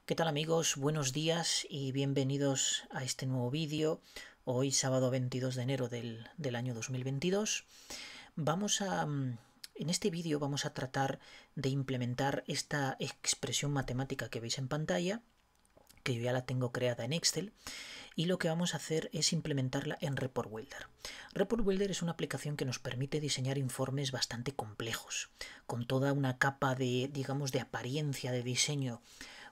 ¿Qué tal amigos? Buenos días y bienvenidos a este nuevo vídeo. Hoy sábado 22 de enero del año 2022. En este vídeo vamos a tratar de implementar esta expresión matemática que veis en pantalla, que yo ya la tengo creada en Excel, y lo que vamos a hacer es implementarla en Report Builder. Report Builder es una aplicación que nos permite diseñar informes bastante complejos, con toda una capa de, digamos, de apariencia de diseño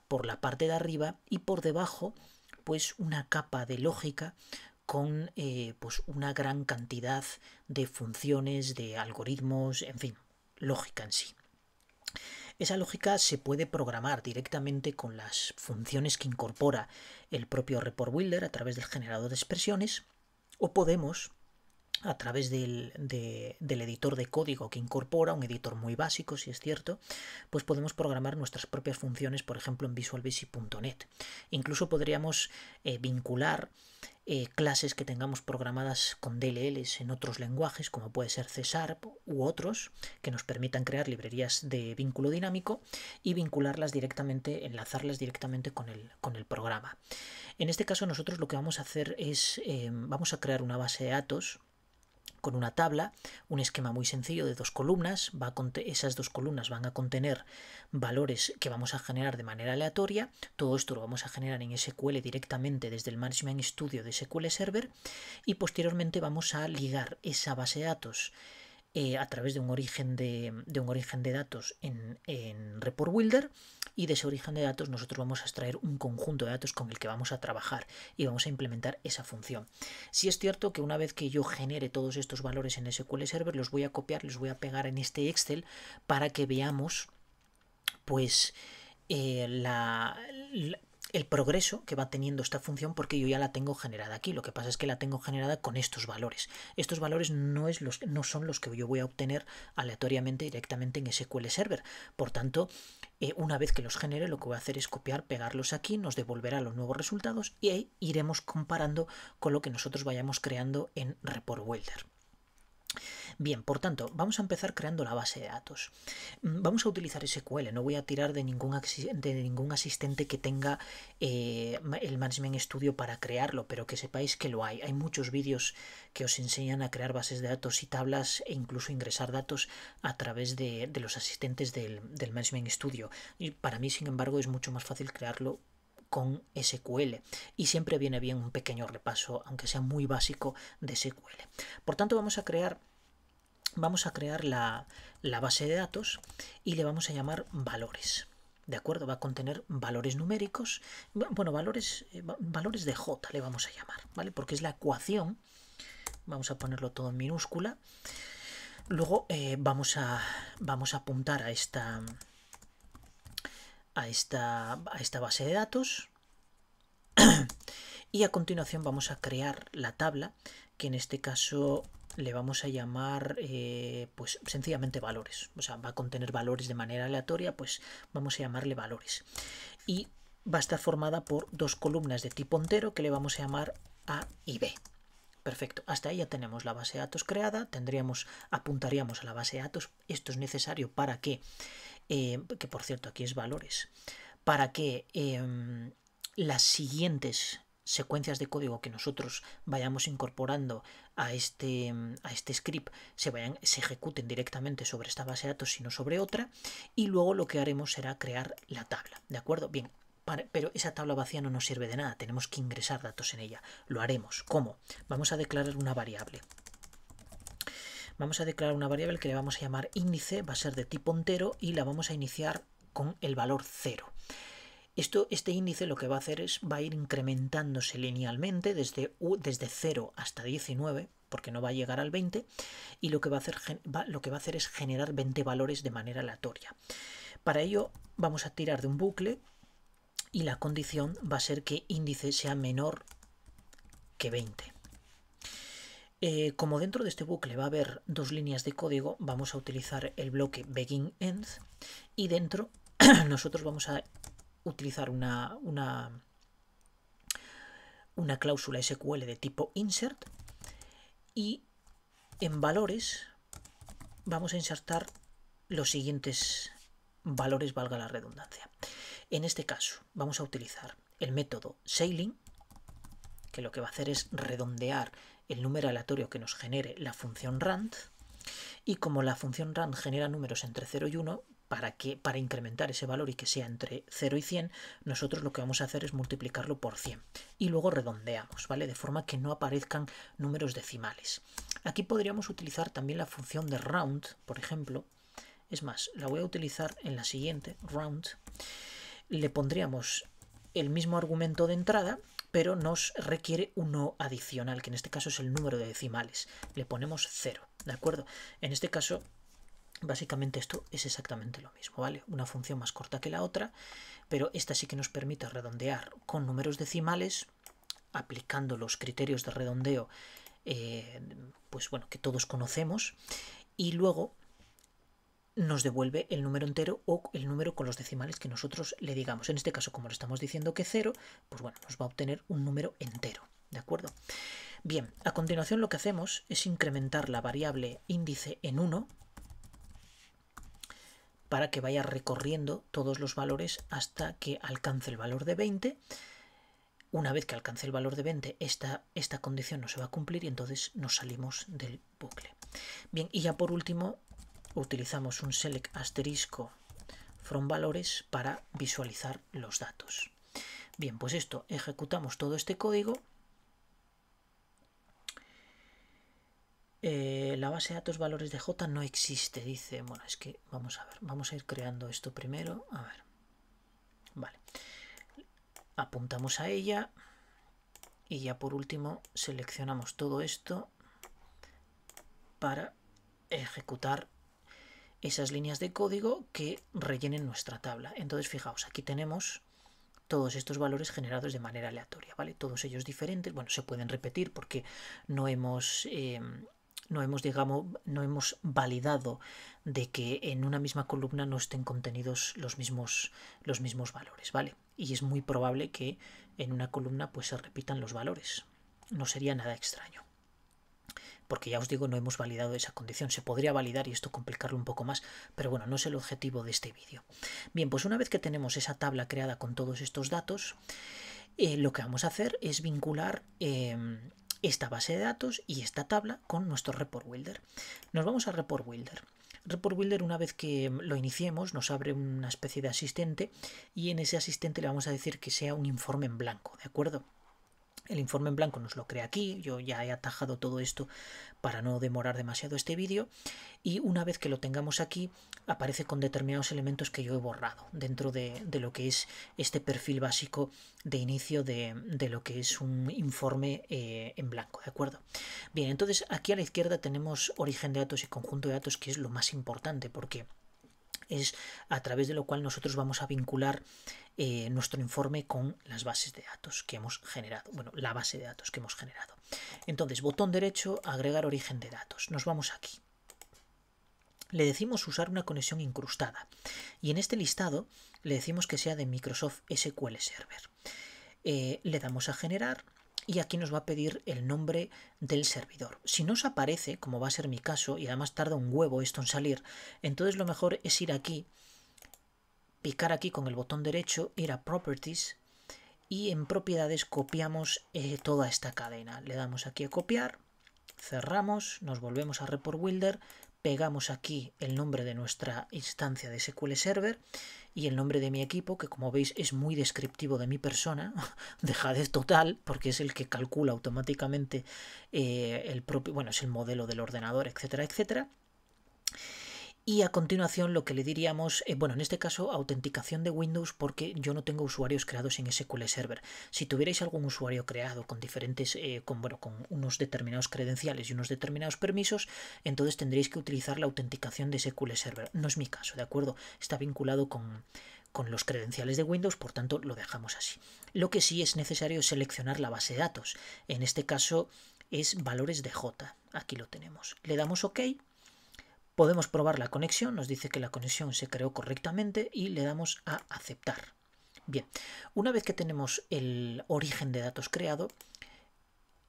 por la parte de arriba y por debajo pues una capa de lógica con pues una gran cantidad de funciones, de algoritmos, en fin, lógica en sí. Esa lógica se puede programar directamente con las funciones que incorpora el propio Report Builder a través del generador de expresiones, o podemos a través del editor de código que incorpora, un editor muy básico, si es cierto, pues podemos programar nuestras propias funciones, por ejemplo, en visualbasic.net. Incluso podríamos vincular clases que tengamos programadas con DLLs en otros lenguajes, como puede ser C# u otros, que nos permitan crear librerías de vínculo dinámico y vincularlas directamente, enlazarlas directamente con el programa. En este caso nosotros lo que vamos a hacer es, vamos a crear una base de datos con una tabla, un esquema muy sencillo de dos columnas. Esas dos columnas van a contener valores que vamos a generar de manera aleatoria. Todo esto lo vamos a generar en SQL directamente desde el Management Studio de SQL Server, y posteriormente vamos a ligar esa base de datos a través de un origen de datos en Report Builder, y de ese origen de datos nosotros vamos a extraer un conjunto de datos con el que vamos a trabajar y vamos a implementar esa función. Si es cierto que una vez que yo genere todos estos valores en SQL Server, los voy a copiar, los voy a pegar en este Excel para que veamos pues el progreso que va teniendo esta función, porque yo ya la tengo generada aquí. Lo que pasa es que la tengo generada con estos valores. Estos valores no son los que yo voy a obtener aleatoriamente directamente en SQL Server. Por tanto, una vez que los genere, lo que voy a hacer es copiar, pegarlos aquí, nos devolverá los nuevos resultados y ahí iremos comparando con lo que nosotros vayamos creando en Report Builder. Bien, por tanto, vamos a empezar creando la base de datos. Vamos a utilizar SQL, no voy a tirar de ningún asistente que tenga el Management Studio para crearlo, pero que sepáis que lo hay. Hay muchos vídeos que os enseñan a crear bases de datos y tablas, e incluso ingresar datos a través de los asistentes del Management Studio. Y para mí, sin embargo, es mucho más fácil crearlo con SQL, y siempre viene bien un pequeño repaso, aunque sea muy básico, de SQL. Por tanto, vamos a crear la base de datos y le vamos a llamar valores. ¿De acuerdo? Va a contener valores numéricos, bueno, valores de J le vamos a llamar, ¿vale? Porque es la ecuación. Vamos a ponerlo todo en minúscula. Luego vamos a apuntar a esta base de datos. Y a continuación vamos a crear la tabla, que en este caso le vamos a llamar pues sencillamente valores. O sea, va a contener valores de manera aleatoria, pues vamos a llamarle valores. Y va a estar formada por dos columnas de tipo entero que le vamos a llamar A y B. Perfecto, hasta ahí ya tenemos la base de datos creada. Apuntaríamos a la base de datos. Esto es necesario para que por cierto aquí es valores, para que las siguientes secuencias de código que nosotros vayamos incorporando a este script se ejecuten directamente sobre esta base de datos y no sobre otra. Y luego lo que haremos será crear la tabla, ¿de acuerdo? Bien, pero esa tabla vacía no nos sirve de nada, tenemos que ingresar datos en ella. Lo haremos. ¿Cómo? Vamos a declarar una variable. Vamos a declarar una variable que le vamos a llamar índice, va a ser de tipo entero y la vamos a iniciar con el valor 0. Este índice lo que va a hacer es va a ir incrementándose linealmente desde 0 hasta 19, porque no va a llegar al 20, y lo que va a hacer es generar 20 valores de manera aleatoria. Para ello vamos a tirar de un bucle y la condición va a ser que índice sea menor que 20. Como dentro de este bucle va a haber dos líneas de código, vamos a utilizar el bloque begin-end, y dentro nosotros vamos a utilizar una cláusula SQL de tipo insert, y en valores vamos a insertar los siguientes valores, valga la redundancia. En este caso vamos a utilizar el método sailing, que lo que va a hacer es redondear el número aleatorio que nos genere la función rand, y como la función rand genera números entre 0 y 1, para incrementar ese valor y que sea entre 0 y 100, nosotros lo que vamos a hacer es multiplicarlo por 100 y luego redondeamos, ¿vale? De forma que no aparezcan números decimales. Aquí podríamos utilizar también la función de round, por ejemplo. Es más, la voy a utilizar en la siguiente, round. Le pondríamos el mismo argumento de entrada, pero nos requiere uno adicional, que en este caso es el número de decimales. Le ponemos 0, ¿de acuerdo? En este caso, básicamente esto es exactamente lo mismo, ¿vale? Una función más corta que la otra, pero esta sí que nos permite redondear con números decimales, aplicando los criterios de redondeo, pues bueno, que todos conocemos, y luego nos devuelve el número entero o el número con los decimales que nosotros le digamos. En este caso, como le estamos diciendo que 0, pues bueno, nos va a obtener un número entero, ¿de acuerdo? Bien, a continuación lo que hacemos es incrementar la variable índice en 1 para que vaya recorriendo todos los valores hasta que alcance el valor de 20. Una vez que alcance el valor de 20, esta condición no se va a cumplir y entonces nos salimos del bucle. Bien, y ya por último utilizamos un select asterisco from valores para visualizar los datos. Bien, pues esto, ejecutamos todo este código. La base de datos valores de J no existe, dice. Bueno, es que vamos a ver, vamos a ir creando esto primero. A ver, vale. Apuntamos a ella y ya por último seleccionamos todo esto para ejecutar esas líneas de código que rellenen nuestra tabla. Entonces, fijaos, aquí tenemos todos estos valores generados de manera aleatoria, ¿vale? Todos ellos diferentes. Bueno, se pueden repetir porque no hemos validado de que en una misma columna no estén contenidos los mismos valores, ¿vale? Y es muy probable que en una columna pues se repitan los valores. No sería nada extraño. Porque ya os digo, no hemos validado esa condición. Se podría validar y esto complicarlo un poco más, pero bueno, no es el objetivo de este vídeo. Bien, pues una vez que tenemos esa tabla creada con todos estos datos, lo que vamos a hacer es vincular esta base de datos y esta tabla con nuestro report builder. Nos vamos a report builder. Report builder, una vez que lo iniciemos, nos abre una especie de asistente y en ese asistente le vamos a decir que sea un informe en blanco, ¿de acuerdo? El informe en blanco nos lo crea aquí, yo ya he atajado todo esto para no demorar demasiado este vídeo, y una vez que lo tengamos aquí aparece con determinados elementos que yo he borrado dentro de lo que es este perfil básico de inicio de lo que es un informe en blanco, ¿de acuerdo? Bien, entonces aquí a la izquierda tenemos origen de datos y conjunto de datos, que es lo más importante porque es a través de lo cual nosotros vamos a vincular nuestro informe con las bases de datos que hemos generado. Bueno, la base de datos que hemos generado. Entonces, botón derecho, agregar origen de datos. Nos vamos aquí. Le decimos usar una conexión incrustada. Y en este listado le decimos que sea de Microsoft SQL Server. Le damos a generar. Y aquí nos va a pedir el nombre del servidor. Si no os aparece, como va a ser mi caso, y además tarda un huevo esto en salir, entonces lo mejor es ir aquí, picar aquí con el botón derecho, ir a Properties y en Propiedades copiamos toda esta cadena. Le damos aquí a copiar, cerramos, nos volvemos a Report Builder, pegamos aquí el nombre de nuestra instancia de SQL Server y el nombre de mi equipo, que como veis es muy descriptivo de mi persona, dejadez total, porque es el que calcula automáticamente el propio, bueno, es el modelo del ordenador, etcétera, etcétera. Y a continuación lo que le diríamos, bueno, en este caso autenticación de Windows, porque yo no tengo usuarios creados en SQL Server. Si tuvierais algún usuario creado con diferentes, con unos determinados credenciales y unos determinados permisos, entonces tendréis que utilizar la autenticación de SQL Server. No es mi caso, ¿de acuerdo? Está vinculado con los credenciales de Windows, por tanto lo dejamos así. Lo que sí es necesario es seleccionar la base de datos. En este caso es valores de J. Aquí lo tenemos. Le damos OK. Podemos probar la conexión, nos dice que la conexión se creó correctamente y le damos a aceptar. Bien, una vez que tenemos el origen de datos creado,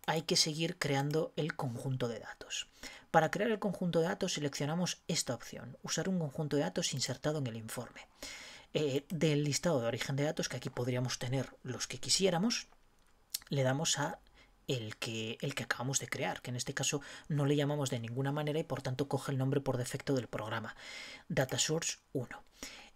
hay que seguir creando el conjunto de datos. Para crear el conjunto de datos seleccionamos esta opción, usar un conjunto de datos insertado en el informe. del listado de origen de datos, que aquí podríamos tener los que quisiéramos, le damos a el que acabamos de crear, que en este caso no le llamamos de ninguna manera y por tanto coge el nombre por defecto del programa, Data Source 1.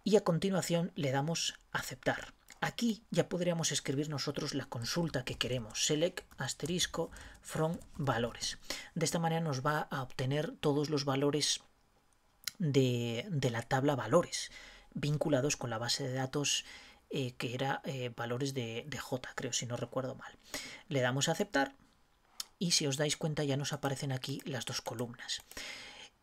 Y a continuación le damos aceptar. Aquí ya podríamos escribir nosotros la consulta que queremos, select asterisco from valores. De esta manera nos va a obtener todos los valores de la tabla valores vinculados con la base de datos que era valores de J, creo, si no recuerdo mal. Le damos a aceptar y si os dais cuenta ya nos aparecen aquí las dos columnas.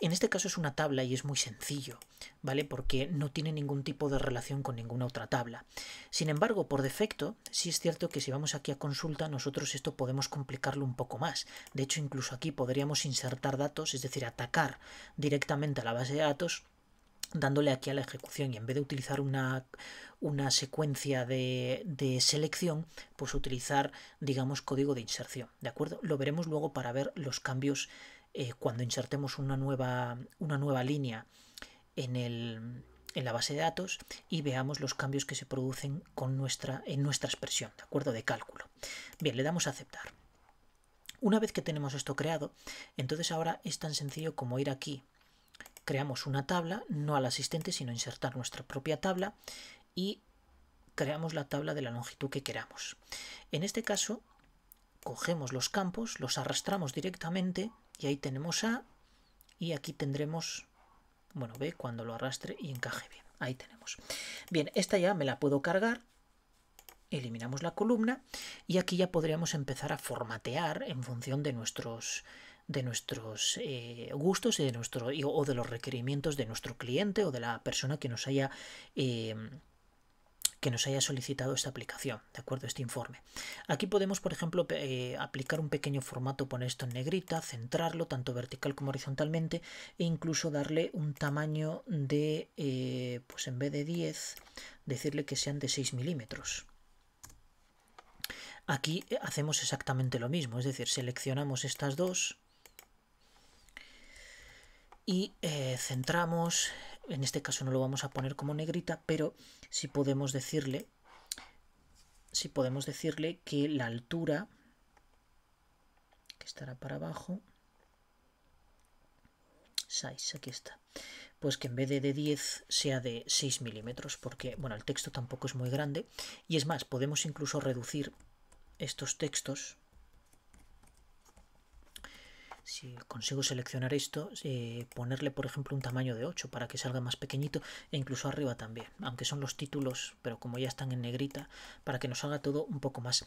En este caso es una tabla y es muy sencillo, ¿vale? Porque no tiene ningún tipo de relación con ninguna otra tabla. Sin embargo, por defecto, sí es cierto que si vamos aquí a consulta, nosotros esto podemos complicarlo un poco más. De hecho, incluso aquí podríamos insertar datos, es decir, atacar directamente a la base de datos, dándole aquí a la ejecución y en vez de utilizar una secuencia de selección, pues utilizar, digamos, código de inserción, ¿de acuerdo? Lo veremos luego para ver los cambios cuando insertemos una nueva línea en la base de datos y veamos los cambios que se producen en nuestra expresión, ¿de acuerdo? De cálculo. Bien, le damos a aceptar. Una vez que tenemos esto creado, entonces ahora es tan sencillo como ir aquí. Creamos una tabla, no al asistente, sino insertar nuestra propia tabla y creamos la tabla de la longitud que queramos. En este caso, cogemos los campos, los arrastramos directamente y ahí tenemos A y aquí tendremos, bueno, B cuando lo arrastre y encaje bien. Ahí tenemos. Bien, esta ya me la puedo cargar. Eliminamos la columna y aquí ya podríamos empezar a formatear en función de nuestros gustos y o de los requerimientos de nuestro cliente o de la persona que nos haya solicitado esta aplicación, ¿de acuerdo? Este informe. Aquí podemos, por ejemplo, aplicar un pequeño formato, poner esto en negrita, centrarlo tanto vertical como horizontalmente e incluso darle un tamaño de, pues en vez de 10, decirle que sean de 6 milímetros. Aquí hacemos exactamente lo mismo, es decir, seleccionamos estas dos y centramos. En este caso no lo vamos a poner como negrita, pero sí podemos decirle que la altura, que estará para abajo, size, aquí está, pues que en vez de 10 sea de 6 milímetros, porque bueno, el texto tampoco es muy grande y es más, podemos incluso reducir estos textos. Si consigo seleccionar esto, ponerle por ejemplo un tamaño de 8 para que salga más pequeñito e incluso arriba también, aunque son los títulos, pero como ya están en negrita, para que nos haga todo un poco más.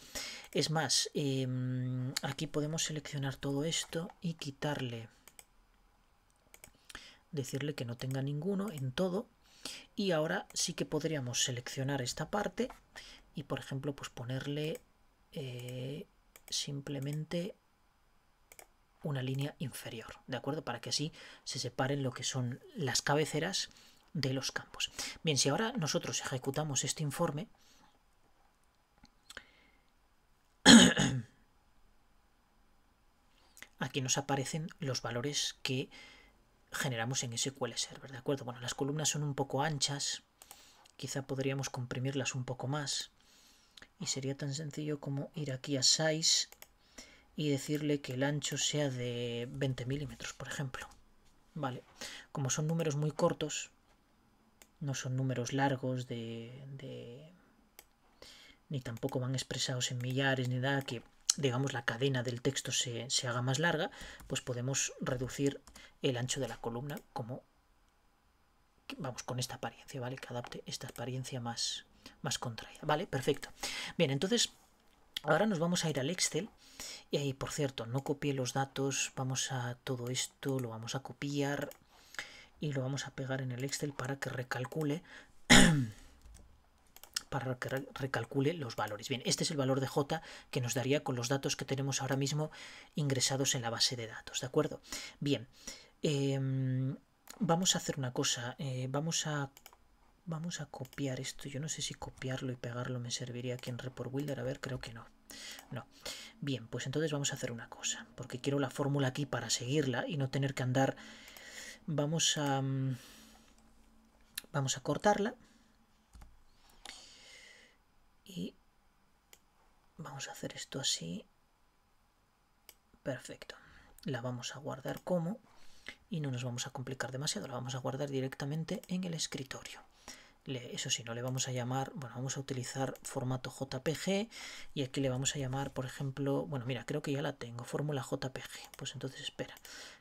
Es más, aquí podemos seleccionar todo esto y quitarle, decirle que no tenga ninguno en todo y ahora sí que podríamos seleccionar esta parte y por ejemplo pues ponerle simplemente una línea inferior, ¿de acuerdo? Para que así se separen lo que son las cabeceras de los campos. Bien, si ahora nosotros ejecutamos este informe, aquí nos aparecen los valores que generamos en SQL Server, ¿de acuerdo? Bueno, las columnas son un poco anchas, quizá podríamos comprimirlas un poco más y sería tan sencillo como ir aquí a Size y decirle que el ancho sea de 20 milímetros, por ejemplo. Vale, como son números muy cortos, no son números largos ni tampoco van expresados en millares ni nada que, digamos, la cadena del texto se haga más larga, pues podemos reducir el ancho de la columna como, vamos, con esta apariencia, ¿vale? Que adapte esta apariencia más contraída, ¿vale? Perfecto. Bien, entonces ahora nos vamos a ir al Excel. Y ahí, por cierto, no copié los datos, vamos a todo esto, lo vamos a copiar y lo vamos a pegar en el Excel para que recalcule los valores. Bien, este es el valor de J que nos daría con los datos que tenemos ahora mismo ingresados en la base de datos, ¿de acuerdo? Bien, vamos a hacer una cosa, vamos a copiar esto. Yo no sé si copiarlo y pegarlo me serviría aquí en Report Builder, a ver, creo que no. No. Bien, pues entonces vamos a hacer una cosa, porque quiero la fórmula aquí para seguirla y no tener que andar. Vamos a cortarla y vamos a hacer esto así. Perfecto. La vamos a guardar como, y no nos vamos a complicar demasiado, la vamos a guardar directamente en el escritorio. Eso sí, no le vamos a llamar, bueno, vamos a utilizar formato JPG y aquí le vamos a llamar, por ejemplo, bueno, mira, creo que ya la tengo, fórmula JPG. Pues entonces espera,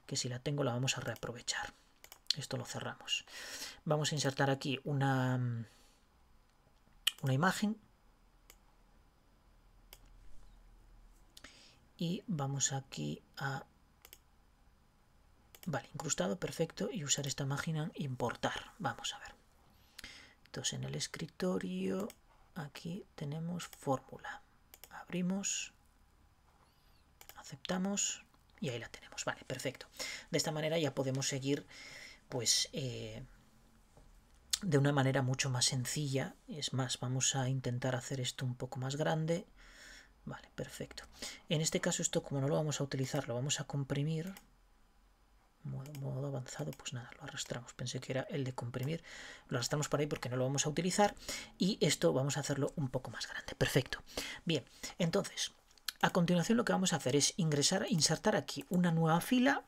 que si la tengo la vamos a reaprovechar. Esto lo cerramos. Vamos a insertar aquí una imagen y vamos aquí a, vale, incrustado, perfecto, y usar esta imagen importar. Vamos a ver. Entonces en el escritorio aquí tenemos fórmula. Abrimos, aceptamos y ahí la tenemos. Vale, perfecto. De esta manera ya podemos seguir pues de una manera mucho más sencilla. Es más, vamos a intentar hacer esto un poco más grande. Vale, perfecto. En este caso esto, como no lo vamos a utilizar, lo vamos a comprimir. Modo avanzado, pues nada, lo arrastramos. Pensé que era el de comprimir. Lo arrastramos por ahí porque no lo vamos a utilizar. Y esto vamos a hacerlo un poco más grande. Perfecto. Bien, entonces, a continuación lo que vamos a hacer es insertar aquí una nueva fila.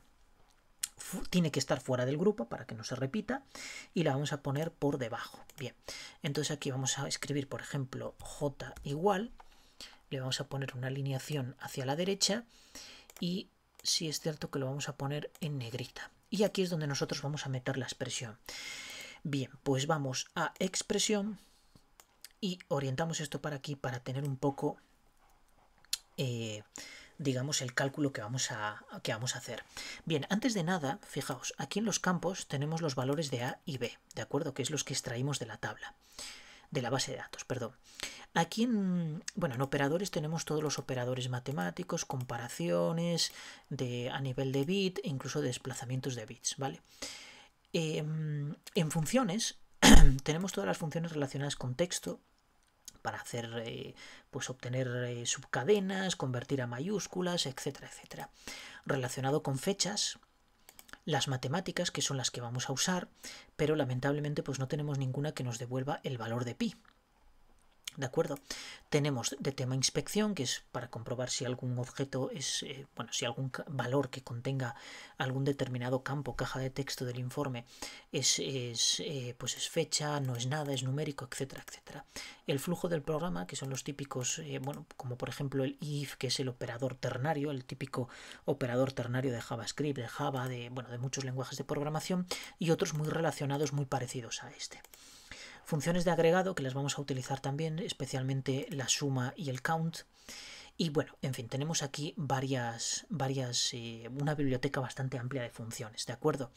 Tiene que estar fuera del grupo para que no se repita. Y la vamos a poner por debajo. Bien, entonces aquí vamos a escribir, por ejemplo, J igual. Le vamos a poner una alineación hacia la derecha. Y sí es cierto que lo vamos a poner en negrita. Y aquí es donde nosotros vamos a meter la expresión. Bien, pues vamos a expresión y orientamos esto para aquí para tener un poco, digamos, el cálculo que vamos a hacer. Bien, antes de nada, fijaos, aquí en los campos tenemos los valores de A y B, ¿de acuerdo? Que es los que extraímos de la tabla, de la base de datos, perdón. Aquí en operadores tenemos todos los operadores matemáticos, comparaciones a nivel de bit e incluso desplazamientos de bits, ¿vale? En funciones tenemos todas las funciones relacionadas con texto para hacer, pues obtener subcadenas, convertir a mayúsculas, etcétera, etcétera. Relacionado con fechas, las matemáticas, que son las que vamos a usar, pero lamentablemente pues no tenemos ninguna que nos devuelva el valor de pi. ¿De acuerdo? Tenemos de tema inspección, que es para comprobar si algún objeto es, si algún valor que contenga algún determinado campo, caja de texto del informe es fecha, no es nada, es numérico, etcétera, etcétera. El flujo del programa, que son los típicos, como por ejemplo el if, que es el operador ternario, el típico operador ternario de JavaScript, de Java, de muchos lenguajes de programación, y otros muy relacionados, muy parecidos a este. Funciones de agregado que las vamos a utilizar también, especialmente la suma y el count. Y bueno, en fin, tenemos aquí una biblioteca bastante amplia de funciones, ¿de acuerdo?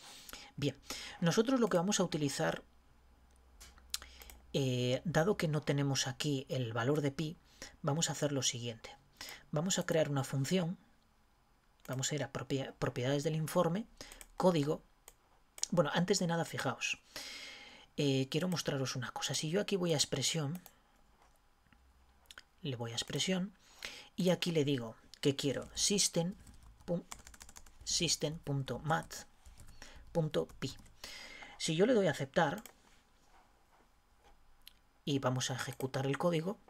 Bien, nosotros lo que vamos a utilizar, dado que no tenemos aquí el valor de pi, vamos a hacer lo siguiente. Vamos a crear una función, vamos a ir a propiedades del informe, código. Bueno, antes de nada, fijaos. Quiero mostraros una cosa. Si yo aquí voy a expresión, le voy a expresión y aquí le digo que quiero system.mat.pi. Si yo le doy a aceptar y vamos a ejecutar el código,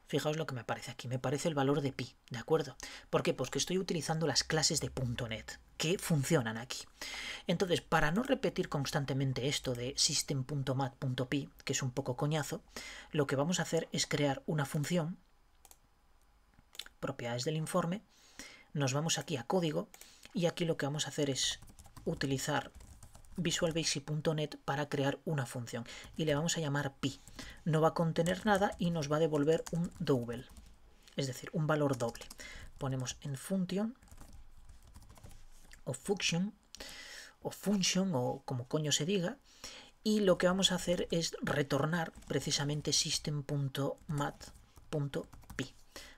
fijaos lo que me aparece aquí. Me aparece el valor de pi, ¿de acuerdo? ¿Por qué? Pues que estoy utilizando las clases de .NET que funcionan aquí. Entonces, para no repetir constantemente esto de system.mat.pi, que es un poco coñazo, lo que vamos a hacer es crear una función, propiedades del informe, nos vamos aquí a código y aquí lo que vamos a hacer es utilizar Visual Basic.net para crear una función y le vamos a llamar pi. No va a contener nada y nos va a devolver un double, es decir, un valor doble. Ponemos en function o function o como coño se diga, y lo que vamos a hacer es retornar precisamente system.mat.pi.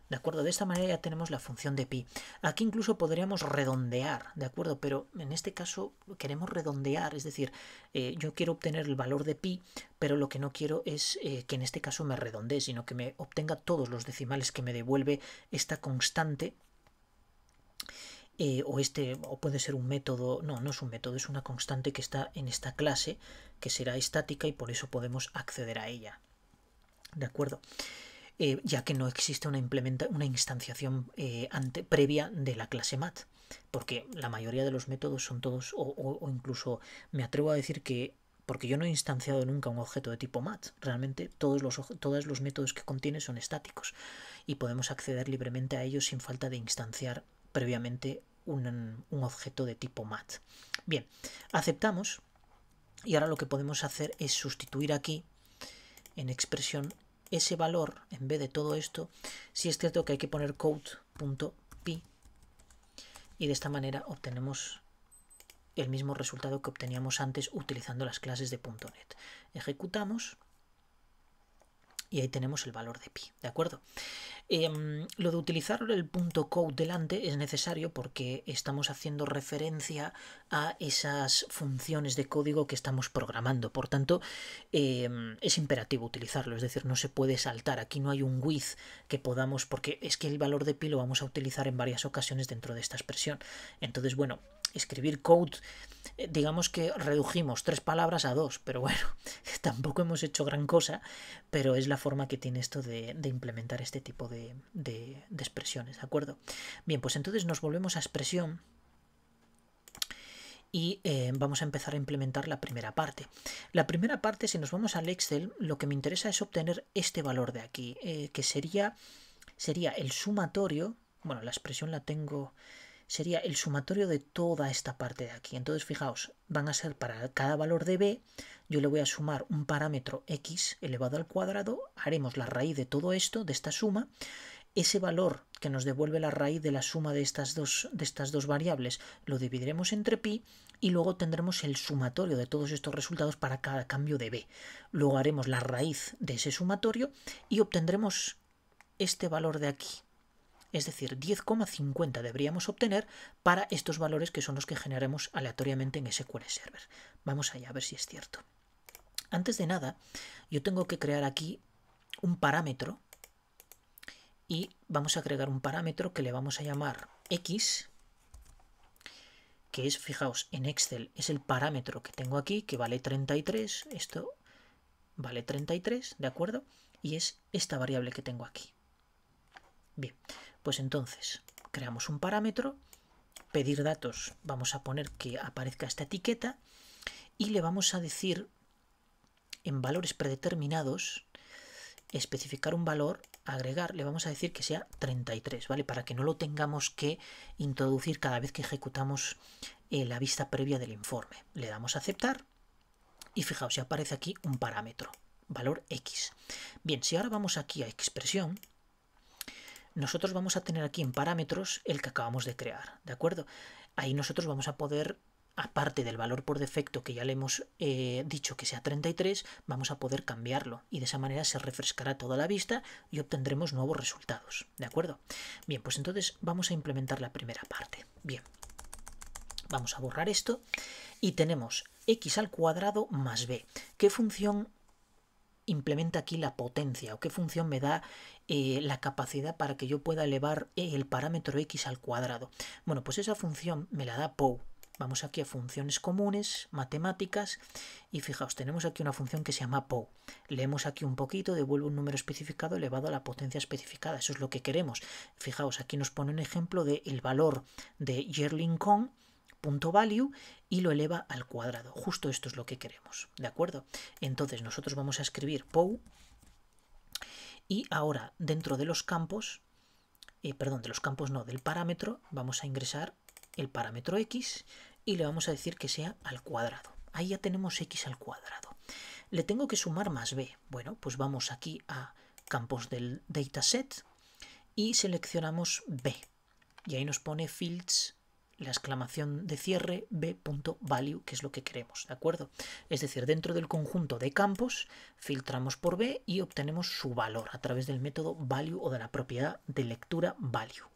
¿De acuerdo? De esta manera ya tenemos la función de pi. Aquí incluso podríamos redondear, ¿de acuerdo? Pero en este caso queremos redondear, es decir, yo quiero obtener el valor de pi, pero lo que no quiero es que en este caso me redondee, sino que me obtenga todos los decimales que me devuelve esta constante. O puede ser un método, no es un método, es una constante que está en esta clase, que será estática y por eso podemos acceder a ella. ¿De acuerdo? Ya que no existe una instanciación previa de la clase mat, porque la mayoría de los métodos son todos, o incluso me atrevo a decir que, porque yo no he instanciado nunca un objeto de tipo mat, realmente todos los métodos que contiene son estáticos y podemos acceder libremente a ellos sin falta de instanciar previamente un objeto de tipo mat. Bien, aceptamos y ahora lo que podemos hacer es sustituir aquí en expresión ese valor en vez de todo esto. Sí es cierto que hay que poner code.py y de esta manera obtenemos el mismo resultado que obteníamos antes utilizando las clases de .NET. Ejecutamos y ahí tenemos el valor de pi, ¿de acuerdo? Lo de utilizar el .code delante es necesario porque estamos haciendo referencia a esas funciones de código que estamos programando. Por tanto, es imperativo utilizarlo, es decir, no se puede saltar. Aquí no hay un with que podamos, porque es que el valor de pi lo vamos a utilizar en varias ocasiones dentro de esta expresión. Entonces, bueno, escribir code, digamos que redujimos 3 palabras a 2, pero bueno, tampoco hemos hecho gran cosa, pero es la forma que tiene esto de implementar este tipo de expresiones, ¿de acuerdo? Bien, pues entonces nos volvemos a expresión y vamos a empezar a implementar la primera parte. La primera parte, si nos vamos al Excel, lo que me interesa es obtener este valor de aquí, que sería el sumatorio, bueno, la expresión la tengo, sería el sumatorio de toda esta parte de aquí. Entonces, fijaos, van a ser para cada valor de b, yo le voy a sumar un parámetro x elevado al cuadrado, haremos la raíz de todo esto, de esta suma. Ese valor que nos devuelve la raíz de la suma de estas dos variables lo dividiremos entre pi y luego tendremos el sumatorio de todos estos resultados para cada cambio de b. Luego haremos la raíz de ese sumatorio y obtendremos este valor de aquí. Es decir, 10,50 deberíamos obtener para estos valores que son los que generemos aleatoriamente en SQL Server. Vamos allá a ver si es cierto. Antes de nada, yo tengo que crear aquí un parámetro y vamos a agregar un parámetro que le vamos a llamar x, que es, fijaos, en Excel es el parámetro que tengo aquí, que vale 33, esto vale 33, ¿de acuerdo? Y es esta variable que tengo aquí. Bien, pues entonces creamos un parámetro, pedir datos, vamos a poner que aparezca esta etiqueta y le vamos a decir en valores predeterminados, especificar un valor, agregar, le vamos a decir que sea 33, ¿vale? Para que no lo tengamos que introducir cada vez que ejecutamos la vista previa del informe. Le damos a aceptar y fijaos, ya aparece aquí un parámetro, valor x. Bien, si ahora vamos aquí a expresión, nosotros vamos a tener aquí en parámetros el que acabamos de crear, ¿de acuerdo? Ahí nosotros vamos a poder, aparte del valor por defecto que ya le hemos dicho que sea 33, vamos a poder cambiarlo y de esa manera se refrescará toda la vista y obtendremos nuevos resultados, ¿de acuerdo? Bien, pues entonces vamos a implementar la primera parte. Bien, vamos a borrar esto y tenemos x al cuadrado más b. ¿Qué función implementa aquí la potencia o qué función me da la capacidad para que yo pueda elevar el parámetro x al cuadrado? Bueno, pues esa función me la da POW. Vamos aquí a funciones comunes, matemáticas, y fijaos, tenemos aquí una función que se llama POW. Leemos aquí un poquito, devuelve un número especificado elevado a la potencia especificada. Eso es lo que queremos. Fijaos, aquí nos pone un ejemplo del valor de yearLinCon .value y lo eleva al cuadrado. Justo esto es lo que queremos, ¿de acuerdo? Entonces nosotros vamos a escribir POW y ahora dentro de los campos, del parámetro, vamos a ingresar el parámetro x y le vamos a decir que sea al cuadrado. Ahí ya tenemos x al cuadrado. Le tengo que sumar más b. Bueno, pues vamos aquí a campos del dataset y seleccionamos b. Y ahí nos pone fields, la exclamación de cierre b.value, que es lo que queremos, ¿de acuerdo? Es decir, dentro del conjunto de campos filtramos por b y obtenemos su valor a través del método value o de la propiedad de lectura value.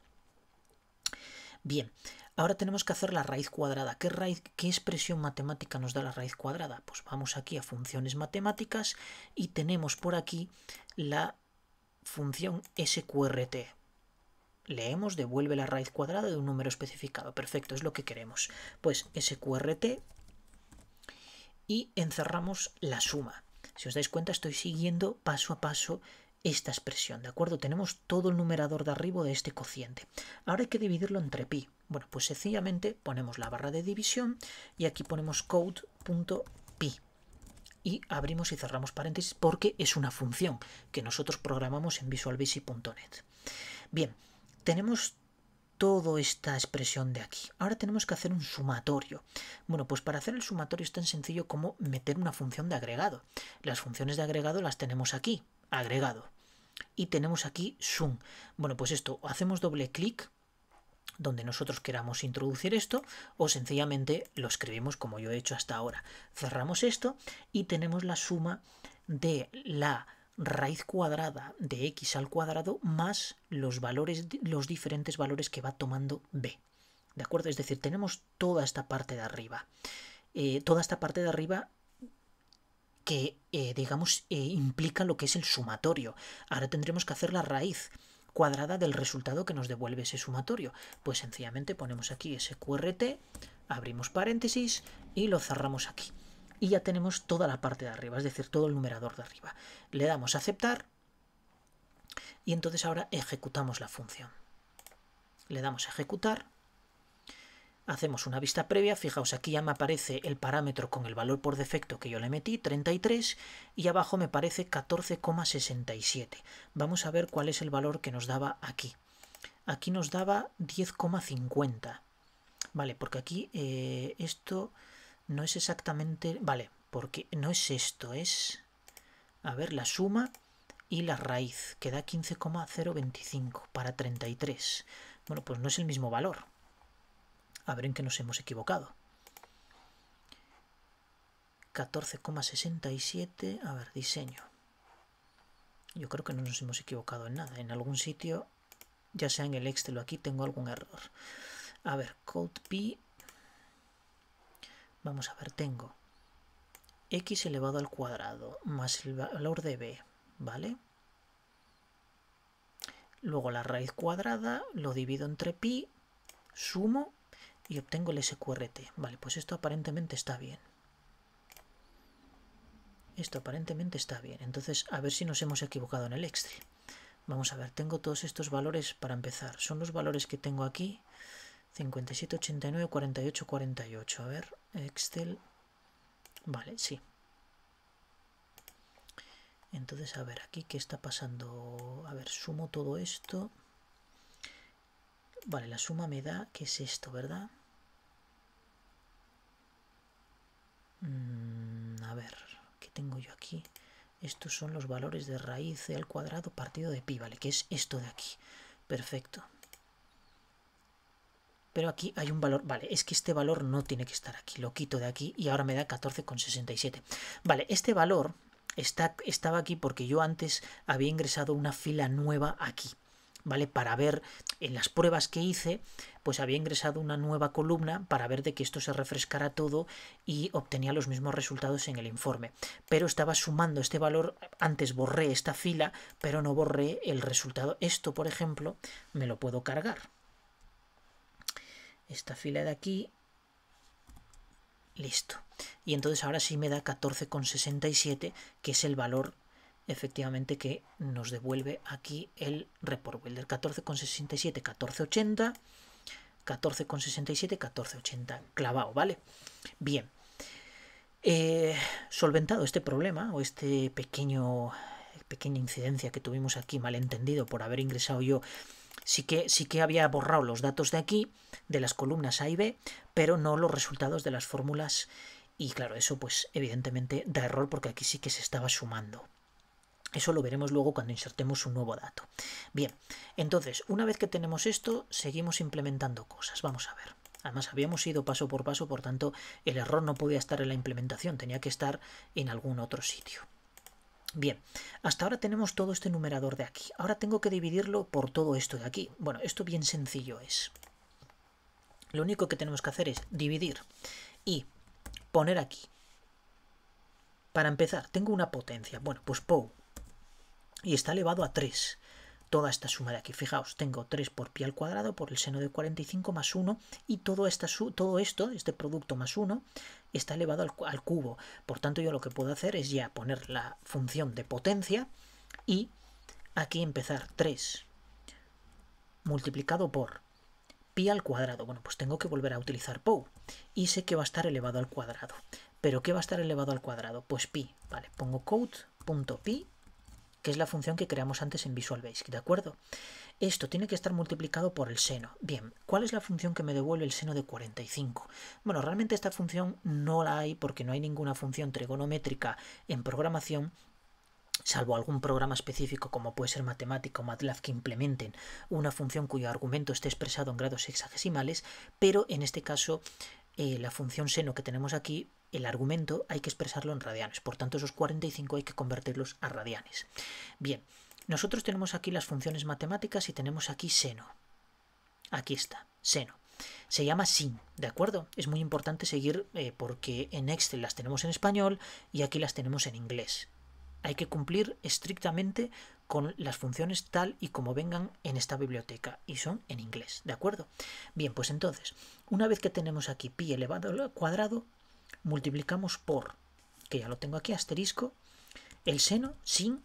Bien, ahora tenemos que hacer la raíz cuadrada. ¿Qué expresión matemática nos da la raíz cuadrada? Pues vamos aquí a funciones matemáticas y tenemos por aquí la función sqrt. Leemos, devuelve la raíz cuadrada de un número especificado. Perfecto, es lo que queremos. Pues sqrt y encerramos la suma. Si os dais cuenta, estoy siguiendo paso a paso esta expresión, ¿de acuerdo? Tenemos todo el numerador de arriba de este cociente. Ahora hay que dividirlo entre pi. Bueno, pues sencillamente ponemos la barra de división y aquí ponemos code.pi. Y abrimos y cerramos paréntesis porque es una función que nosotros programamos en visualbasic.net. Bien, tenemos toda esta expresión de aquí. Ahora tenemos que hacer un sumatorio. Bueno, pues para hacer el sumatorio es tan sencillo como meter una función de agregado. Las funciones de agregado las tenemos aquí, agregado. Y tenemos aquí sum. Bueno, pues esto, hacemos doble clic donde nosotros queramos introducir esto o sencillamente lo escribimos como yo he hecho hasta ahora. Cerramos esto y tenemos la suma de la raíz cuadrada de x al cuadrado más los valores, los diferentes valores que va tomando b. ¿De acuerdo? Es decir, tenemos toda esta parte de arriba. Que, digamos, implica lo que es el sumatorio. Ahora tendremos que hacer la raíz cuadrada del resultado que nos devuelve ese sumatorio. Pues sencillamente ponemos aquí sqrt, abrimos paréntesis y lo cerramos aquí. Y ya tenemos toda la parte de arriba, es decir, todo el numerador de arriba. Le damos a aceptar y entonces ahora ejecutamos la función. Le damos a ejecutar. Hacemos una vista previa, fijaos, aquí ya me aparece el parámetro con el valor por defecto que yo le metí, 33, y abajo me parece 14,67. Vamos a ver cuál es el valor que nos daba aquí. Aquí nos daba 10,50. Vale, porque aquí esto no es exactamente... Vale, porque no es esto, es... A ver, la suma y la raíz, que da 15,025 para 33. Bueno, pues no es el mismo valor. A ver en qué nos hemos equivocado. 14,67. A ver, diseño. Yo creo que no nos hemos equivocado en nada. En algún sitio, ya sea en el Excel o aquí, tengo algún error. A ver, code pi. Vamos a ver, tengo x elevado al cuadrado más el valor de b, ¿vale? Luego la raíz cuadrada, lo divido entre pi, sumo y obtengo el sqrt. Vale, pues esto aparentemente está bien. Esto aparentemente está bien. Entonces, a ver si nos hemos equivocado en el Excel. Vamos a ver, tengo todos estos valores para empezar. Son los valores que tengo aquí. 57, 89, 48, 48. A ver, Excel. Vale, sí. Entonces, a ver, aquí qué está pasando. A ver, sumo todo esto. Vale, la suma me da, ¿qué es esto, verdad? A ver, ¿qué tengo yo aquí? Estos son los valores de raíz al cuadrado partido de pi, ¿vale? Que es esto de aquí. Perfecto. Pero aquí hay un valor, vale, es que este valor no tiene que estar aquí. Lo quito de aquí y ahora me da 14,67. Vale, este valor estaba aquí porque yo antes había ingresado una fila nueva aquí. ¿Vale? Para ver, en las pruebas que hice, pues había ingresado una nueva columna para ver de que esto se refrescara todo y obtenía los mismos resultados en el informe. Pero estaba sumando este valor, antes borré esta fila, pero no borré el resultado. Esto, por ejemplo, me lo puedo cargar. Esta fila de aquí, listo. Y entonces ahora sí me da 14,67, que es el valor efectivamente que nos devuelve aquí el report builder. 14,67, 14,80, 14,67, 14,80, clavado, ¿vale? Bien, solventado este problema o este pequeña incidencia que tuvimos aquí, malentendido por haber ingresado yo, sí que había borrado los datos de aquí, de las columnas A y B, pero no los resultados de las fórmulas, y claro, eso pues evidentemente da error porque aquí sí que se estaba sumando. Eso lo veremos luego cuando insertemos un nuevo dato. Bien, entonces, una vez que tenemos esto, seguimos implementando cosas. Vamos a ver. Además, habíamos ido paso por paso, por tanto, el error no podía estar en la implementación, tenía que estar en algún otro sitio. Bien, hasta ahora tenemos todo este numerador de aquí. Ahora tengo que dividirlo por todo esto de aquí. Bueno, esto bien sencillo es. Lo único que tenemos que hacer es dividir y poner aquí. Para empezar, tengo una potencia. Bueno, pues POW. Y está elevado a 3. toda esta suma de aquí. Fijaos, tengo 3 por pi al cuadrado por el seno de 45 más 1 y todo esto, este producto más 1, está elevado al cubo. Por tanto, yo lo que puedo hacer es ya poner la función de potencia y aquí empezar 3 multiplicado por pi al cuadrado. Bueno, pues tengo que volver a utilizar POU y sé que va a estar elevado al cuadrado. ¿Pero qué va a estar elevado al cuadrado? Pues pi. Vale, pongo code.pi, que es la función que creamos antes en Visual Basic, ¿de acuerdo? Esto tiene que estar multiplicado por el seno. Bien, ¿cuál es la función que me devuelve el seno de 45? Bueno, realmente esta función no la hay porque no hay ninguna función trigonométrica en programación, salvo algún programa específico como puede ser Matemática o MATLAB que implementen una función cuyo argumento esté expresado en grados hexagesimales, pero en este caso la función seno que tenemos aquí, el argumento hay que expresarlo en radianes, por tanto esos 45 hay que convertirlos a radianes. Bien, nosotros tenemos aquí las funciones matemáticas y tenemos aquí seno. Aquí está, seno. Se llama sin, ¿de acuerdo? Es muy importante seguir porque en Excel las tenemos en español y aquí las tenemos en inglés. Hay que cumplir estrictamente con las funciones tal y como vengan en esta biblioteca y son en inglés, ¿de acuerdo? Bien, pues entonces, una vez que tenemos aquí pi elevado al cuadrado, multiplicamos por, que ya lo tengo aquí, asterisco, el seno, sin,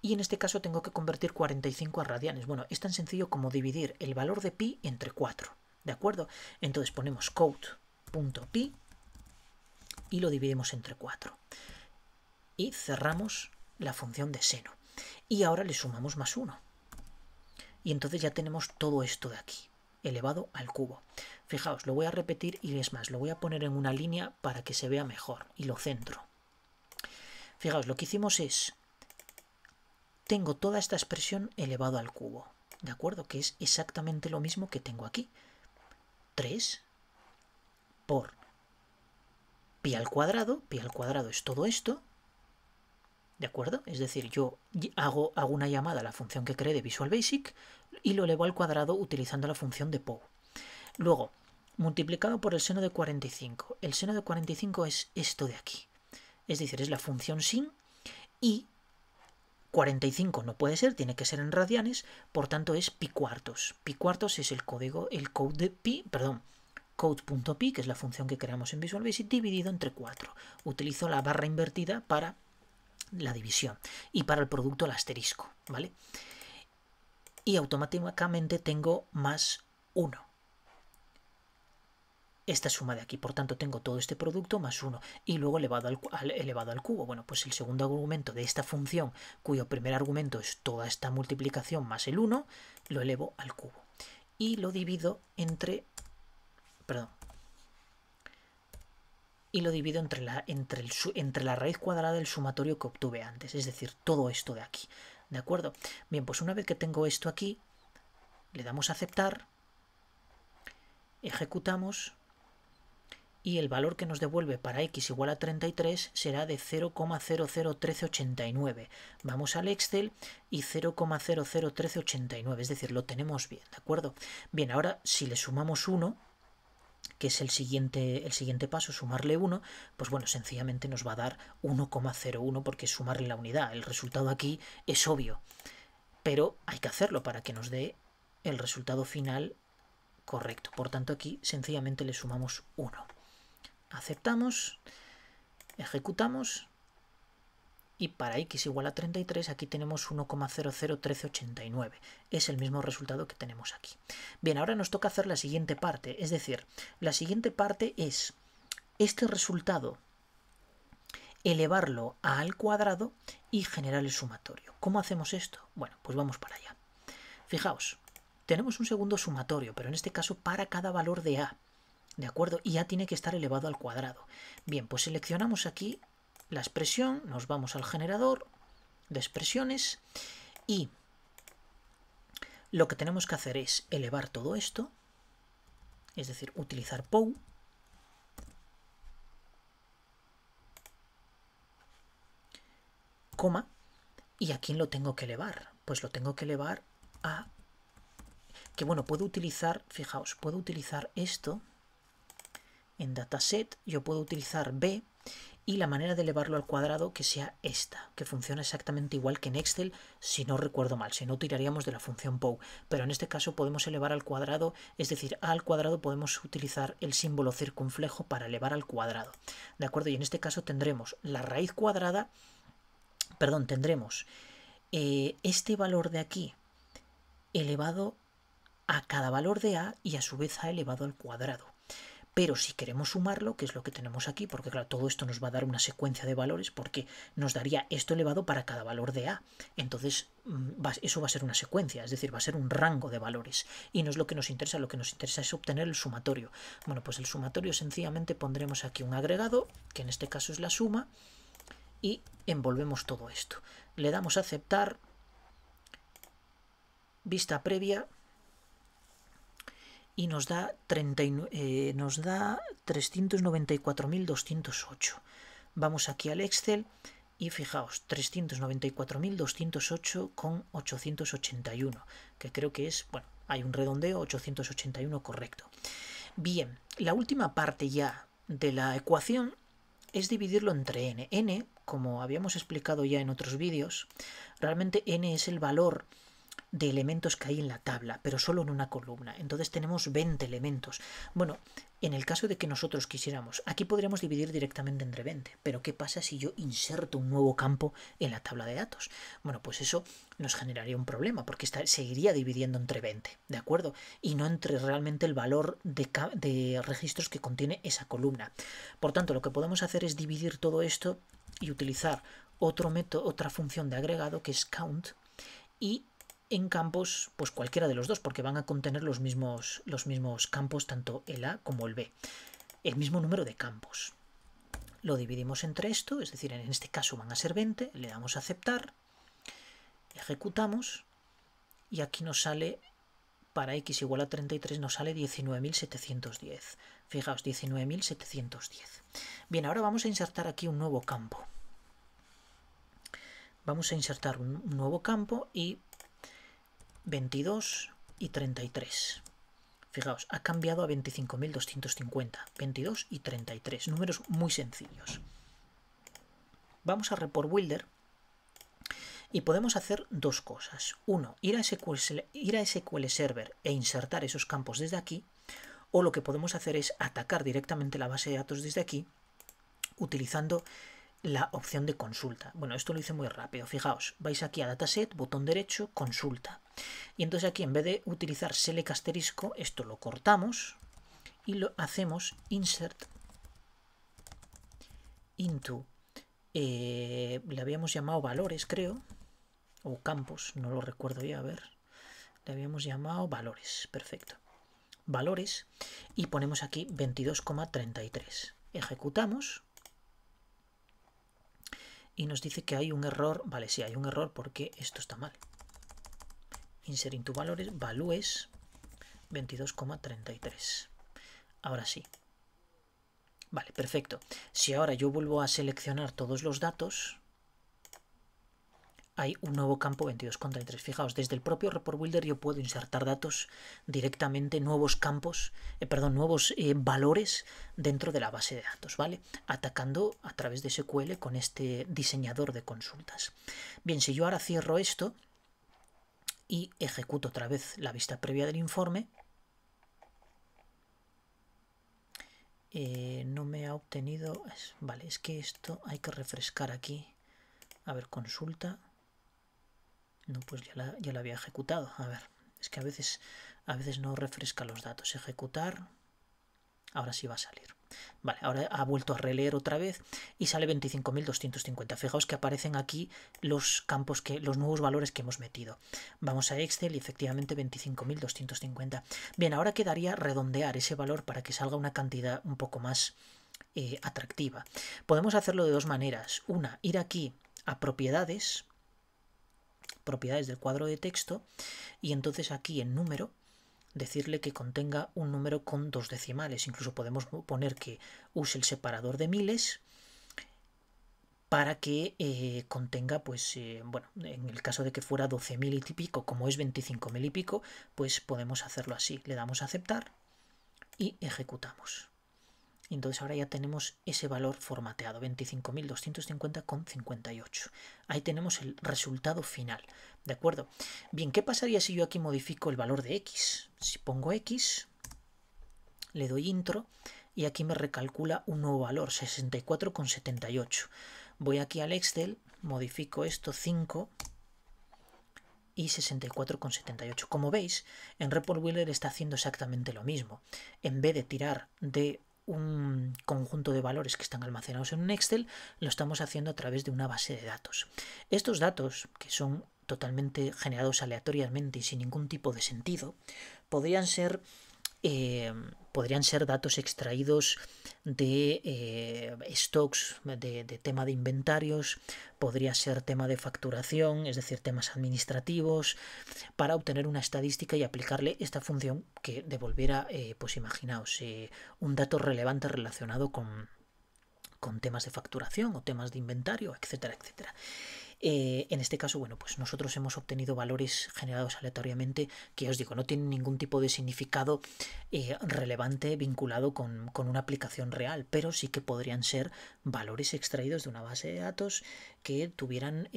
y en este caso tengo que convertir 45 a radianes. Bueno, es tan sencillo como dividir el valor de pi entre 4, ¿de acuerdo? Entonces ponemos code.pi y lo dividimos entre 4. Y cerramos la función de seno. Y ahora le sumamos más 1. Y entonces ya tenemos todo esto de aquí, elevado al cubo. Fijaos, lo voy a repetir y es más, lo voy a poner en una línea para que se vea mejor y lo centro. Fijaos, lo que hicimos es, tengo toda esta expresión elevado al cubo, ¿de acuerdo? Que es exactamente lo mismo que tengo aquí. 3 por pi al cuadrado es todo esto, ¿de acuerdo? Es decir, yo hago una llamada a la función que creé de Visual Basic y lo elevo al cuadrado utilizando la función de POU. Luego, multiplicado por el seno de 45. El seno de 45 es esto de aquí. Es decir, es la función sin y 45 no puede ser, tiene que ser en radianes, por tanto es pi cuartos. Pi cuartos es el code de pi, perdón, code.pi, que es la función que creamos en Visual Basic, dividido entre 4. Utilizo la barra invertida para la división y para el producto el asterisco, ¿vale? Y automáticamente tengo más 1. Esta suma de aquí, por tanto tengo todo este producto más 1 y luego elevado al cubo. Bueno, pues el segundo argumento de esta función, cuyo primer argumento es toda esta multiplicación más el 1, lo elevo al cubo y lo divido entre, entre la raíz cuadrada del sumatorio que obtuve antes, es decir, todo esto de aquí, ¿de acuerdo? Bien, pues una vez que tengo esto aquí, le damos a aceptar, ejecutamos y el valor que nos devuelve para x igual a 33 será de 0,001389. Vamos al Excel y 0,001389, es decir, lo tenemos bien, ¿de acuerdo? Bien, ahora si le sumamos 1, que es el siguiente paso, sumarle 1, pues bueno, sencillamente nos va a dar 1,01 porque es sumarle la unidad. El resultado aquí es obvio, pero hay que hacerlo para que nos dé el resultado final correcto. Por tanto, aquí sencillamente le sumamos 1. Aceptamos, ejecutamos y para x igual a 33 aquí tenemos 1,001389. Es el mismo resultado que tenemos aquí. Bien, ahora nos toca hacer la siguiente parte, es decir, la siguiente parte es este resultado elevarlo a al cuadrado y generar el sumatorio. ¿Cómo hacemos esto? Bueno, pues vamos para allá. Fijaos, tenemos un segundo sumatorio, pero en este caso para cada valor de a, ¿de acuerdo? Y a tiene que estar elevado al cuadrado. Bien, pues seleccionamos aquí la expresión, nos vamos al generador de expresiones y lo que tenemos que hacer es elevar todo esto, es decir, utilizar POU, coma, ¿y a quién lo tengo que elevar? Pues lo tengo que elevar a, que bueno, puedo utilizar, fijaos, puedo utilizar esto en dataset, yo puedo utilizar B y la manera de elevarlo al cuadrado que sea esta, que funciona exactamente igual que en Excel, si no recuerdo mal, si no tiraríamos de la función POW, pero en este caso podemos elevar al cuadrado, es decir, al cuadrado podemos utilizar el símbolo circunflejo para elevar al cuadrado, ¿de acuerdo? Y en este caso tendremos la raíz cuadrada, perdón, tendremos este valor de aquí elevado a cada valor de a y a su vez a elevado al cuadrado. Pero si queremos sumarlo, que es lo que tenemos aquí, porque claro, todo esto nos va a dar una secuencia de valores, porque nos daría esto elevado para cada valor de a. Entonces, eso va a ser una secuencia, es decir, va a ser un rango de valores. Y no es lo que nos interesa, lo que nos interesa es obtener el sumatorio. Bueno, pues el sumatorio sencillamente pondremos aquí un agregado, que en este caso es la suma, y envolvemos todo esto. Le damos a aceptar, vista previa, y nos da 394.208. Vamos aquí al Excel y fijaos, 394.208 con 881, que creo que es, bueno, hay un redondeo, 881 correcto. Bien, la última parte ya de la ecuación es dividirlo entre n. N, como habíamos explicado ya en otros vídeos, realmente n es el valor de elementos que hay en la tabla, pero solo en una columna. Entonces tenemos 20 elementos. Bueno, en el caso de que nosotros quisiéramos, aquí podríamos dividir directamente entre 20, pero ¿qué pasa si yo inserto un nuevo campo en la tabla de datos? Bueno, pues eso nos generaría un problema, porque seguiría dividiendo entre 20, ¿de acuerdo? Y no entre realmente el valor de registros que contiene esa columna. Por tanto, lo que podemos hacer es dividir todo esto y utilizar otro método, otra función de agregado que es count, y en campos, pues cualquiera de los dos, porque van a contener los mismos campos, tanto el A como el B. El mismo número de campos. Lo dividimos entre esto, es decir, en este caso van a ser 20, le damos a aceptar, ejecutamos, y aquí nos sale, para x igual a 33, nos sale 19.710. Fijaos, 19.710. Bien, ahora vamos a insertar aquí un nuevo campo. Vamos a insertar un nuevo campo y 22 y 33. Fijaos, ha cambiado a 25.250. 22 y 33. Números muy sencillos. Vamos a Report Builder y podemos hacer dos cosas. Uno, ir a SQL Server e insertar esos campos desde aquí. O lo que podemos hacer es atacar directamente la base de datos desde aquí utilizando la opción de consulta. Bueno, esto lo hice muy rápido. Fijaos, vais aquí a Dataset, botón derecho, consulta. Y entonces aquí, en vez de utilizar select asterisco, esto lo cortamos y lo hacemos insert into, le habíamos llamado valores, creo, o campos, no lo recuerdo ya, a ver, le habíamos llamado valores, perfecto, valores, y ponemos aquí 22,33. Ejecutamos y nos dice que hay un error. Vale, sí, hay un error porque esto está mal. Insert into valores, values 22,33. Ahora sí. Vale, perfecto. Si ahora yo vuelvo a seleccionar todos los datos, hay un nuevo campo 22,33. Fijaos, desde el propio Report Builder yo puedo insertar datos directamente, nuevos campos, nuevos valores dentro de la base de datos, ¿vale? Atacando a través de SQL con este diseñador de consultas. Bien, si yo ahora cierro esto y ejecuto otra vez la vista previa del informe, no me ha obtenido. Vale, es que esto hay que refrescar aquí. A ver, consulta. No, pues ya la había ejecutado. A ver, es que a veces no refresca los datos. Ejecutar. Ahora sí va a salir. Vale, ahora ha vuelto a releer otra vez y sale 25.250. Fijaos que aparecen aquí los campos, los nuevos valores que hemos metido. Vamos a Excel y efectivamente 25.250. Bien, ahora quedaría redondear ese valor para que salga una cantidad un poco más atractiva. Podemos hacerlo de dos maneras. Una, ir aquí a propiedades del cuadro de texto, y entonces aquí en número decirle que contenga un número con 2 decimales. Incluso podemos poner que use el separador de miles para que contenga, pues, bueno, en el caso de que fuera 12.000 y pico, como es 25.000 y pico, pues podemos hacerlo así. Le damos a aceptar y ejecutamos. Entonces ahora ya tenemos ese valor formateado, 25.250,58. Ahí tenemos el resultado final, ¿de acuerdo? Bien, ¿qué pasaría si yo aquí modifico el valor de X? Si pongo X, le doy intro y aquí me recalcula un nuevo valor, 64,78. Voy aquí al Excel, modifico esto 5 y 64,78. Como veis, en Report Builder está haciendo exactamente lo mismo. En vez de tirar de un conjunto de valores que están almacenados en un Excel, lo estamos haciendo a través de una base de datos. Estos datos, que son totalmente generados aleatoriamente y sin ningún tipo de sentido, podrían ser datos extraídos de stocks, de tema de inventarios, podría ser tema de facturación, es decir, temas administrativos, para obtener una estadística y aplicarle esta función que devolviera, pues imaginaos, un dato relevante relacionado con temas de facturación o temas de inventario, etcétera, etcétera. En este caso, bueno, pues nosotros hemos obtenido valores generados aleatoriamente que, os digo, no tienen ningún tipo de significado relevante vinculado con una aplicación real, pero sí que podrían ser valores extraídos de una base de datos que tuvieran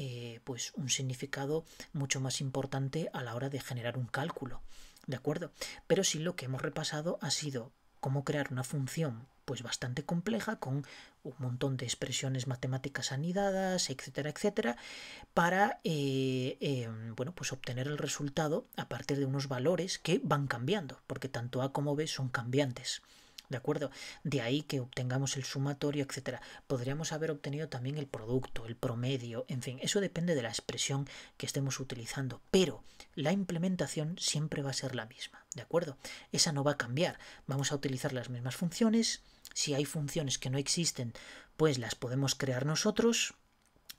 pues un significado mucho más importante a la hora de generar un cálculo, ¿de acuerdo? Pero sí, lo que hemos repasado ha sido cómo crear una función pues bastante compleja con un montón de expresiones matemáticas anidadas, etcétera, etcétera, para bueno, pues obtener el resultado a partir de unos valores que van cambiando, porque tanto A como B son cambiantes. ¿De acuerdo? De ahí que obtengamos el sumatorio, etcétera. Podríamos haber obtenido también el producto, el promedio, en fin, eso depende de la expresión que estemos utilizando, pero la implementación siempre va a ser la misma, ¿de acuerdo? Esa no va a cambiar. Vamos a utilizar las mismas funciones. Si hay funciones que no existen, pues las podemos crear nosotros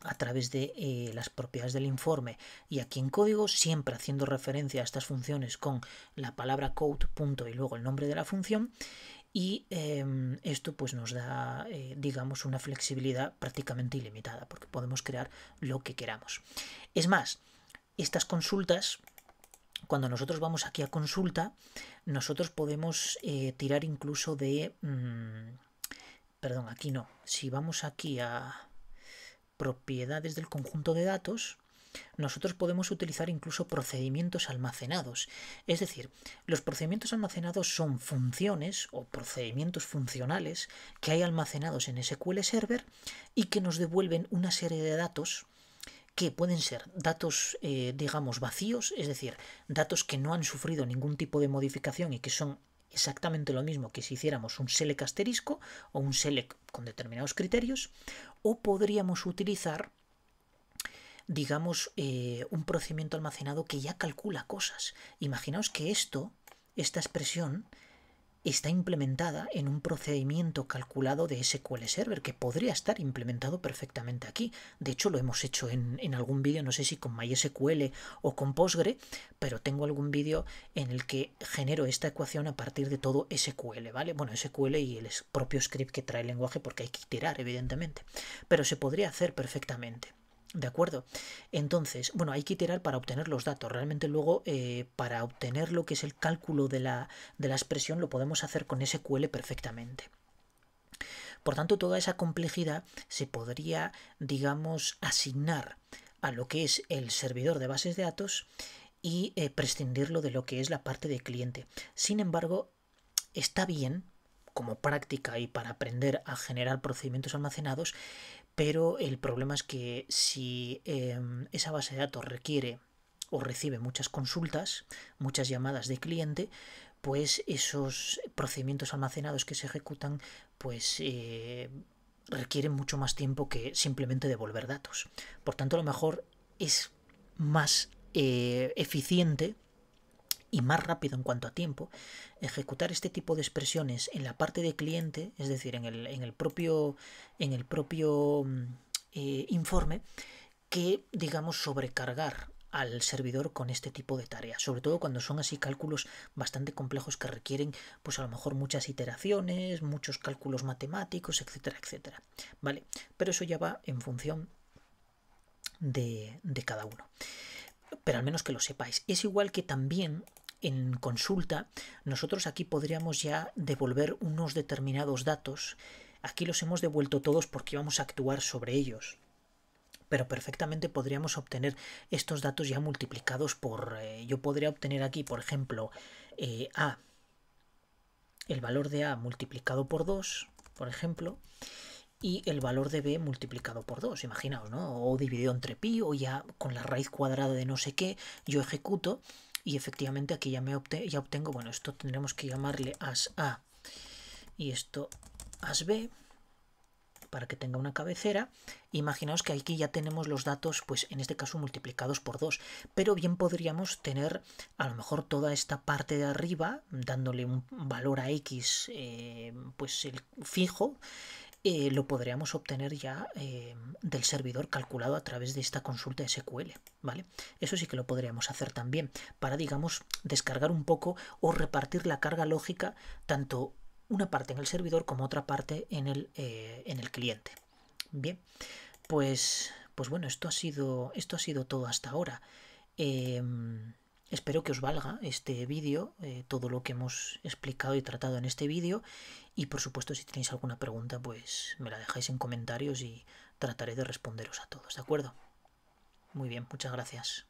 a través de las propiedades del informe y aquí en código, siempre haciendo referencia a estas funciones con la palabra code, punto y luego el nombre de la función. Y esto pues nos da, digamos, una flexibilidad prácticamente ilimitada, porque podemos crear lo que queramos. Es más, estas consultas, cuando nosotros vamos aquí a consulta, nosotros podemos tirar incluso de... perdón, aquí no. Si vamos aquí a propiedades del conjunto de datos, nosotros podemos utilizar incluso procedimientos almacenados. Es decir, los procedimientos almacenados son funciones o procedimientos funcionales que hay almacenados en SQL Server y que nos devuelven una serie de datos que pueden ser datos, digamos, vacíos, es decir, datos que no han sufrido ningún tipo de modificación y que son exactamente lo mismo que si hiciéramos un select asterisco o un select con determinados criterios, o podríamos utilizar, digamos, un procedimiento almacenado que ya calcula cosas. Imaginaos que esta expresión está implementada en un procedimiento calculado de SQL Server que podría estar implementado perfectamente aquí. De hecho, lo hemos hecho en algún vídeo, no sé si con MySQL o con Postgre, pero tengo algún vídeo en el que genero esta ecuación a partir de todo SQL, ¿vale? Bueno, SQL y el propio script que trae el lenguaje, porque hay que iterar, evidentemente, pero se podría hacer perfectamente. ¿De acuerdo? Entonces, bueno, hay que iterar para obtener los datos. Realmente luego, para obtener lo que es el cálculo de la expresión, lo podemos hacer con SQL perfectamente. Por tanto, toda esa complejidad se podría, digamos, asignar a lo que es el servidor de bases de datos y prescindirlo de lo que es la parte de cliente. Sin embargo, está bien como práctica y para aprender a generar procedimientos almacenados, pero el problema es que si esa base de datos requiere o recibe muchas consultas, muchas llamadas de cliente, pues esos procedimientos almacenados que se ejecutan pues requieren mucho más tiempo que simplemente devolver datos. Por tanto, a lo mejor es más eficiente y más rápido en cuanto a tiempo ejecutar este tipo de expresiones en la parte de cliente, es decir, en el propio informe, que, digamos, sobrecargar al servidor con este tipo de tareas, sobre todo cuando son así cálculos bastante complejos que requieren, pues a lo mejor muchas iteraciones, muchos cálculos matemáticos, etcétera, etcétera, ¿vale? Pero eso ya va en función de cada uno. Pero al menos que lo sepáis. Es igual que también en consulta, nosotros aquí podríamos ya devolver unos determinados datos. Aquí los hemos devuelto todos porque vamos a actuar sobre ellos. Pero perfectamente podríamos obtener estos datos ya multiplicados por... yo podría obtener aquí, por ejemplo, A, el valor de A multiplicado por 2, por ejemplo, y el valor de B multiplicado por 2, imaginaos, ¿no? O dividido entre pi, o ya con la raíz cuadrada de no sé qué, yo ejecuto y efectivamente aquí ya ya obtengo, bueno, esto tendremos que llamarle as A y esto as B, para que tenga una cabecera. Imaginaos que aquí ya tenemos los datos, pues en este caso multiplicados por 2, pero bien podríamos tener a lo mejor toda esta parte de arriba, dándole un valor a x, pues el fijo, lo podríamos obtener ya del servidor calculado a través de esta consulta SQL, ¿vale? Eso sí que lo podríamos hacer también para, digamos, descargar un poco o repartir la carga lógica tanto una parte en el servidor como otra parte en el cliente. Bien, pues bueno, esto ha sido todo hasta ahora. Espero que os valga este vídeo, todo lo que hemos explicado y tratado en este vídeo. Y por supuesto, si tenéis alguna pregunta, pues me la dejáis en comentarios y trataré de responderos a todos, ¿de acuerdo? Muy bien, muchas gracias.